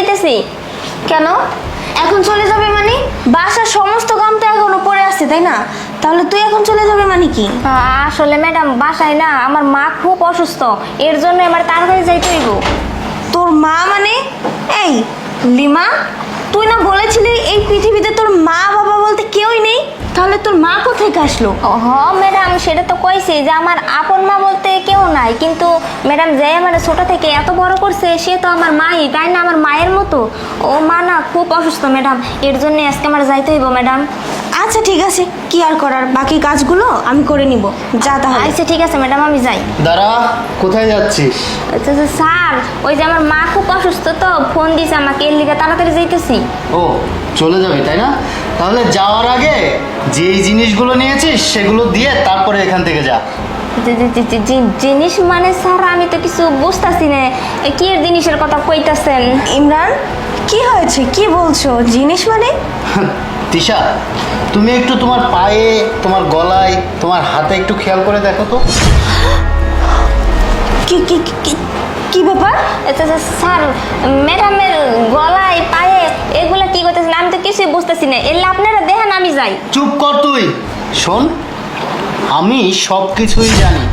যাইতেছি। কেন এখন চলে যাবে মানে? বাসার সমস্ত কাম তো এখনো পড়ে আছে তাই না? তাহলে তুই এখন চলে যাবে মানে কি? আসলে ম্যাডাম বাসায় না আমার মা খুব অসুস্থ, এর জন্য আমার তাড়াতাড়ি যাইতে হইব। তোর মা মানে? এই লিমা, তুই না বলেছিলি এই পৃথিবীতে তোর মা বাবা বলতে কেউই নেই, তাহলে তোর মা কোথায় আসলো? হ ম্যাডাম, সেটা তো কইছি যে আমার আপন মা বলতে কেউ নাই, কিন্তু ম্যাডাম যে আমার ছোট থেকে এত বড় করছে সে তো আমার মাই, তাই না? আমার মায়ের মতো। ও মা না খুব অসুস্থ ম্যাডাম, এর জন্য আজকে আমার যাইতে হইব ম্যাডাম। আচ্ছা ঠিক আছে, কি আর করার, বাকি কাজগুলো আমি করে নিব, যা তাহলে। আচ্ছা ঠিক আছে ম্যাডাম, আমি যাই। দাঁড়া, কোথায় যাচ্ছিস? আচ্ছা স্যার, ওই যে আমার মা খুব অসুস্থ তো ফোন দিছে আমাকে, এর লিগে তাড়াতাড়ি যাইতেছি। ও, চলে যাবি তাই না? তাহলে যাওয়ার আগে যেই জিনিসগুলো নিয়েছিস সেগুলো দিয়ে তারপরে এখান থেকে যা। জিনিস মানে স্যার আমি তো কিছু বুঝতেছি না, কি এর জিনিসের কথা কইতাছেন? ইমরান, কি হয়েছে, কি বলছো? জিনিস মানে? তিশা, তুমি একটু তোমার পায়ে, তোমার গলায়, তোমার হাতে একটু খেয়াল করে দেখো তো। কি কি কি কি ব্যাপার? স্যার, ম্যাডামের গলায় পায়ে এগুলা কি করতেছেন? আমি তো কিছুই বুঝতেছি না, এলে আপনারা দেখেন, আমি যাই। চুপ কর তুই। শোন, আমি সব কিছুই জানি।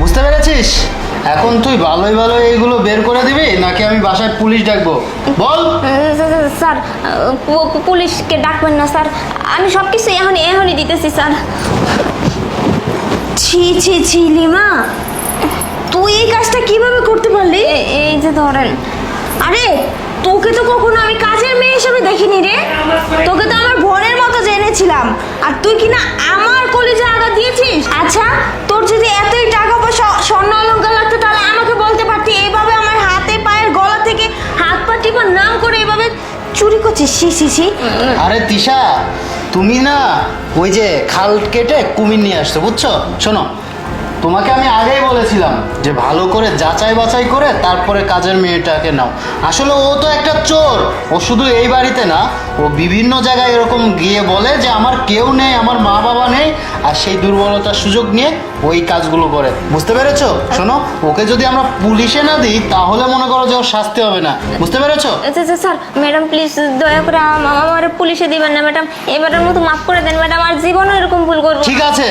বুঝতে পেরেছিস? এখন তুই ভালোই ভালোই এইগুলো বের করে দিবি নাকি আমি বাসায় পুলিশ ডাকবো? বল। স্যার, পুলিশকে ডাকবেন না স্যার, আমি সব কিছু এখনই দিতেছি স্যার। ছি ছি ছি লিমা, তুই এই কাজটা কিভাবে করতে পারলি? এই যে ধরেন। আরে তোকে তো কখনো আমি কাজের মেয়ে হিসেবে দেখিনি রে, তোকে তো আমার বোনের মতো জেনেছিলাম, আর তুই কিনা আমার কলেজে আঘাত দিয়েছিস। আচ্ছা, তোর যদি এতই টাকা পয়সা স্বর্ণ অলংকার লাগতো তাহলে আমাকে বলতে পারতি, এইভাবে আমার হাতে পায়ের গলা থেকে হাত পা টিপা নাম করে এইভাবে চুরি করছিস। সি সি সি। আরে তিশা, তুমি না ওই যে খাল কেটে কুমির নিয়ে আসছো, বুঝছো? শোনো, তোমাকে আমি আগেই বলেছিলাম যে ভালো করে যাচাই বাছাই করে তারপরে কাজের মেয়েটাকে নাও। আসলে ও তো একটা চোর, ও শুধু এই বাড়িতে না, ও বিভিন্ন জায়গায় এরকম গিয়ে বলে যে আমার কেউ নেই, আমার মা বাবা নেই, আর সেই দুর্বলতার সুযোগ নিয়ে ওই কাজগুলো করে। বুঝতে পেরেছো? শোনো, ওকে যদি আমরা পুলিশে না দিই তাহলে মনে করো যে ওর শাস্তি হবে না। বুঝতে পেরেছো? স্যার ম্যাডাম প্লিজ দয়া করে আমার পুলিশে দিবেন না ম্যাডাম, এবারের মতো মাফ করে দেন ম্যাডাম, আর জীবনও এরকম ভুল করবো। ঠিক আছে,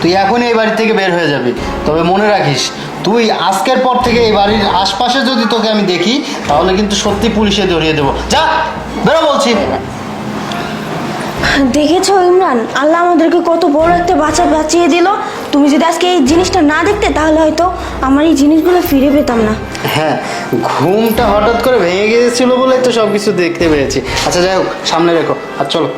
তুই এখনই এই বাড়ি থেকে বের হয়ে যাবি, তবে মনে রাখিস তুই আজকের পর থেকে এই বাড়ির আশপাশে যদি তোকে আমি দেখি তাহলে কিন্তু সত্যি পুলিশে ধরিয়ে দেবো। যা, বেরো বলছি। দেখেছো ইমরান, আল্লাহ আমাদেরকে কত বড় একটা বাঁচিয়ে দিল। তুমি যদি আজকে এই জিনিসটা না দেখতে তাহলে হয়তো আমার এই জিনিসগুলো ফিরে পেতাম না। হ্যাঁ, ঘুমটা হঠাৎ করে ভেঙে গিয়েছিল বলে তো সব কিছু দেখতে পেয়েছি। আচ্ছা যাই হোক, সামনে রেখো আর চলো।